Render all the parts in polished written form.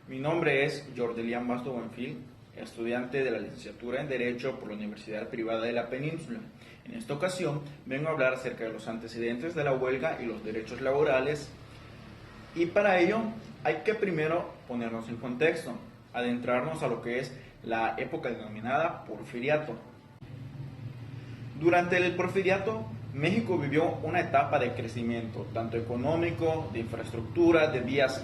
Mi nombre es Jordelian Basto Buenfil, estudiante de la licenciatura en Derecho por la Universidad Privada de la Península. En esta ocasión vengo a hablar acerca de los antecedentes de la huelga y los derechos laborales, y para ello hay que primero ponernos en contexto, adentrarnos a lo que es la época denominada Porfiriato. Durante el Porfiriato, México vivió una etapa de crecimiento, tanto económico, de infraestructura, de vías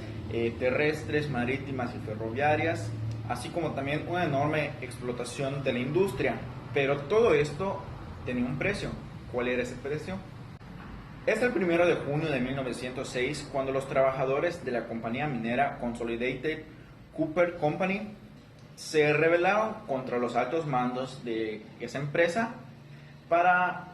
terrestres, marítimas y ferroviarias, así como también una enorme explotación de la industria. Pero todo esto tenía un precio. ¿Cuál era ese precio? Es el 1 de junio de 1906 cuando los trabajadores de la compañía minera Consolidated Copper Company se rebelaron contra los altos mandos de esa empresa para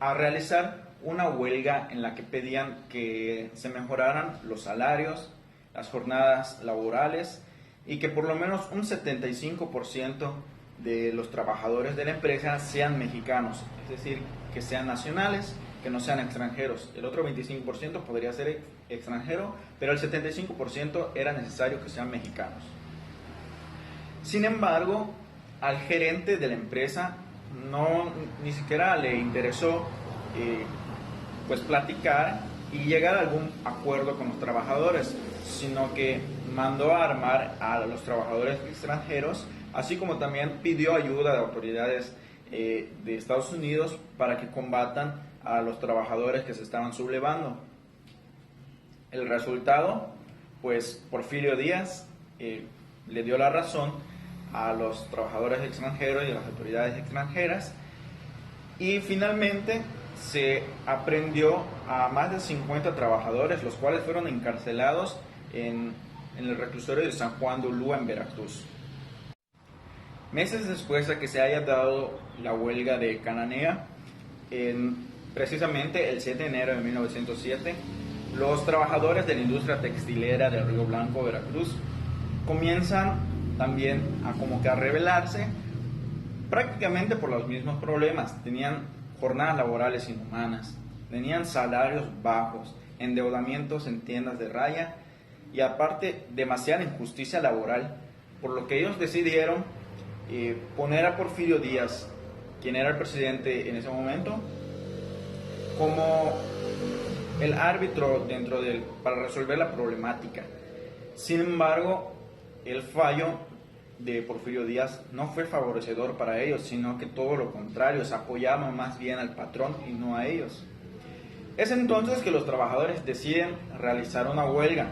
realizar una huelga en la que pedían que se mejoraran los salarios, las jornadas laborales y que por lo menos un 75% de los trabajadores de la empresa sean mexicanos, es decir, que sean nacionales, que no sean extranjeros. El otro 25% podría ser extranjero, pero el 75% era necesario que sean mexicanos. Sin embargo, al gerente de la empresa ni siquiera le interesó pues platicar y llegar a algún acuerdo con los trabajadores, sino que mandó a armar a los trabajadores extranjeros, así como también pidió ayuda de autoridades de Estados Unidos para que combatan a los trabajadores que se estaban sublevando. El resultado, pues Porfirio Díaz le dio la razón a los trabajadores extranjeros y a las autoridades extranjeras, y finalmente se aprehendió a más de 50 trabajadores, los cuales fueron encarcelados en el reclusorio de San Juan de Ulúa en Veracruz. Meses después de que se haya dado la huelga de Cananea, precisamente el 7 de enero de 1907, los trabajadores de la industria textilera de Río Blanco, Veracruz, comienzan también a rebelarse, prácticamente por los mismos problemas. Tenían jornadas laborales inhumanas, tenían salarios bajos, endeudamientos en tiendas de raya y aparte demasiada injusticia laboral, por lo que ellos decidieron poner a Porfirio Díaz, quien era el presidente en ese momento, como el árbitro para resolver la problemática. Sin embargo, el fallo de Porfirio Díaz no fue favorecedor para ellos, sino que todo lo contrario, se apoyaba más bien al patrón y no a ellos. Es entonces que los trabajadores deciden realizar una huelga.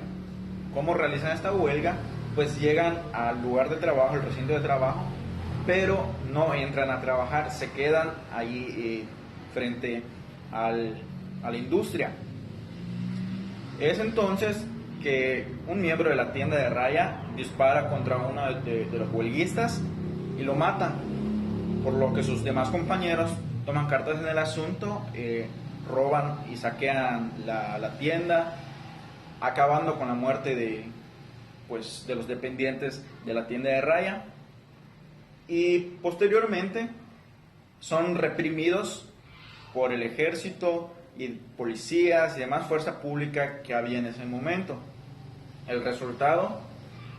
¿Cómo realizan esta huelga? Pues llegan al lugar de trabajo, al recinto de trabajo, pero no entran a trabajar, se quedan ahí frente a la industria. Es entonces que un miembro de la tienda de raya dispara contra uno de los huelguistas y lo mata, por lo que sus demás compañeros toman cartas en el asunto, roban y saquean la tienda, acabando con la muerte de los dependientes de la tienda de raya, y posteriormente son reprimidos por el ejército y policías y demás fuerza pública que había en ese momento. El resultado,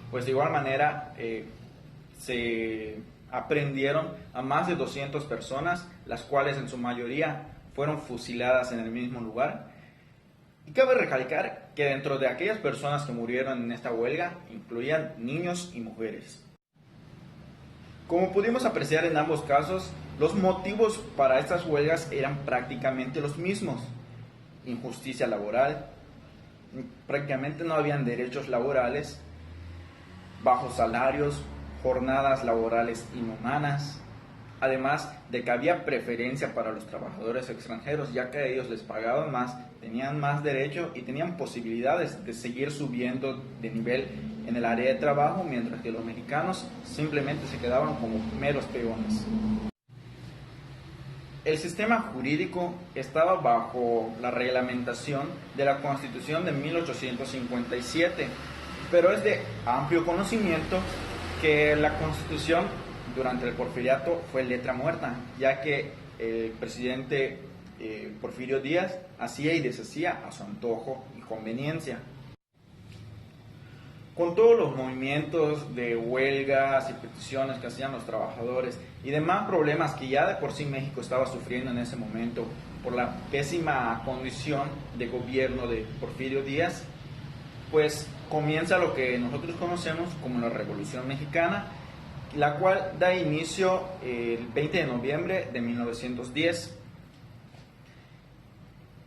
pues de igual manera se aprehendieron a más de 200 personas, las cuales en su mayoría fueron fusiladas en el mismo lugar. Y cabe recalcar que dentro de aquellas personas que murieron en esta huelga incluían niños y mujeres. Como pudimos apreciar en ambos casos, los motivos para estas huelgas eran prácticamente los mismos: injusticia laboral, prácticamente no habían derechos laborales, bajos salarios, jornadas laborales inhumanas, además de que había preferencia para los trabajadores extranjeros, ya que a ellos les pagaban más, tenían más derecho y tenían posibilidades de seguir subiendo de nivel en el área de trabajo, mientras que los mexicanos simplemente se quedaban como meros peones. El sistema jurídico estaba bajo la reglamentación de la Constitución de 1857, pero es de amplio conocimiento que la Constitución durante el Porfiriato fue letra muerta, ya que el presidente Porfirio Díaz hacía y deshacía a su antojo y conveniencia. con todos los movimientos de huelgas y peticiones que hacían los trabajadores y demás problemas que ya de por sí México estaba sufriendo en ese momento por la pésima condición de gobierno de Porfirio Díaz, pues comienza lo que nosotros conocemos como la Revolución Mexicana, la cual da inicio el 20 de noviembre de 1910.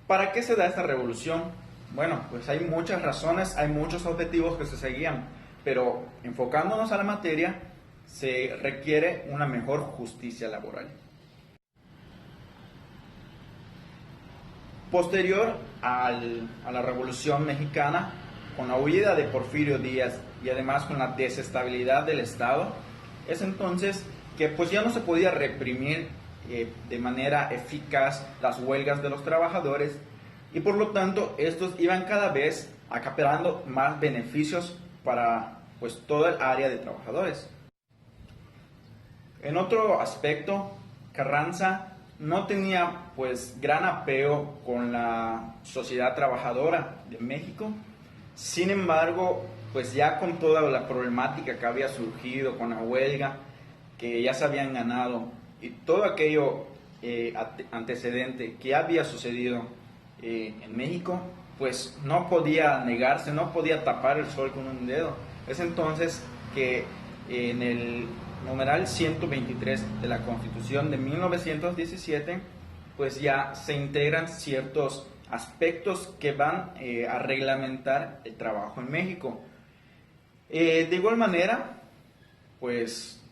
¿Para qué se da esta revolución? Bueno, pues hay muchas razones, hay muchos objetivos que se seguían, pero enfocándonos a la materia, se requiere una mejor justicia laboral. Posterior a la Revolución Mexicana, con la huida de Porfirio Díaz y además con la desestabilidad del Estado, es entonces que pues ya no se podía reprimir de manera eficaz las huelgas de los trabajadores y por lo tanto estos iban cada vez acaparando más beneficios para pues toda el área de trabajadores. En otro aspecto, Carranza no tenía pues gran apego con la sociedad trabajadora de México. Sin embargo, pues ya con toda la problemática que había surgido con la huelga, que ya se habían ganado y todo aquello antecedente que había sucedido en México, pues no podía negarse, no podía tapar el sol con un dedo. Es entonces que en el numeral 123 de la Constitución de 1917, pues ya se integran ciertos aspectos que van a reglamentar el trabajo en México. De igual manera, pues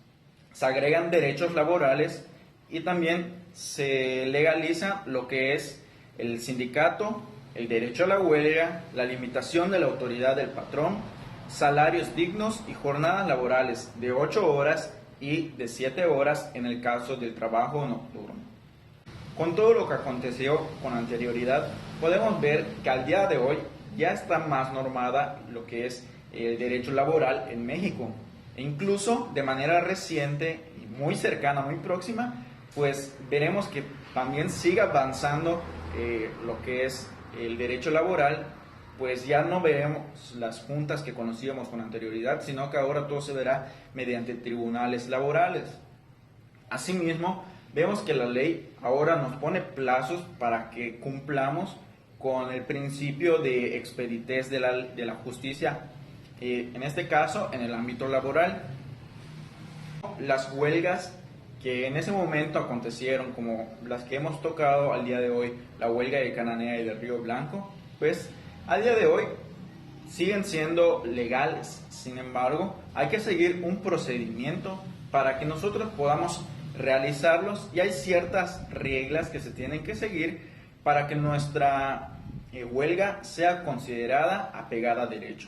se agregan derechos laborales y también se legaliza lo que es el sindicato, el derecho a la huelga, la limitación de la autoridad del patrón, salarios dignos y jornadas laborales de 8 horas y de 7 horas en el caso del trabajo nocturno. Con todo lo que aconteció con anterioridad, podemos ver que al día de hoy ya está más normada lo que es el derecho laboral en México. E incluso de manera reciente y muy cercana, muy próxima, pues veremos que también sigue avanzando lo que es el derecho laboral, pues ya no veremos las juntas que conocíamos con anterioridad, sino que ahora todo se verá mediante tribunales laborales. Asimismo, vemos que la ley ahora nos pone plazos para que cumplamos con el principio de expeditez de la justicia, en este caso en el ámbito laboral. Las huelgas que en ese momento acontecieron, como las que hemos tocado al día de hoy, la huelga de Cananea y de Río Blanco, pues al día de hoy siguen siendo legales. Sin embargo, hay que seguir un procedimiento para que nosotros podamos realizarlos y hay ciertas reglas que se tienen que seguir para que nuestra huelga sea considerada apegada a derecho.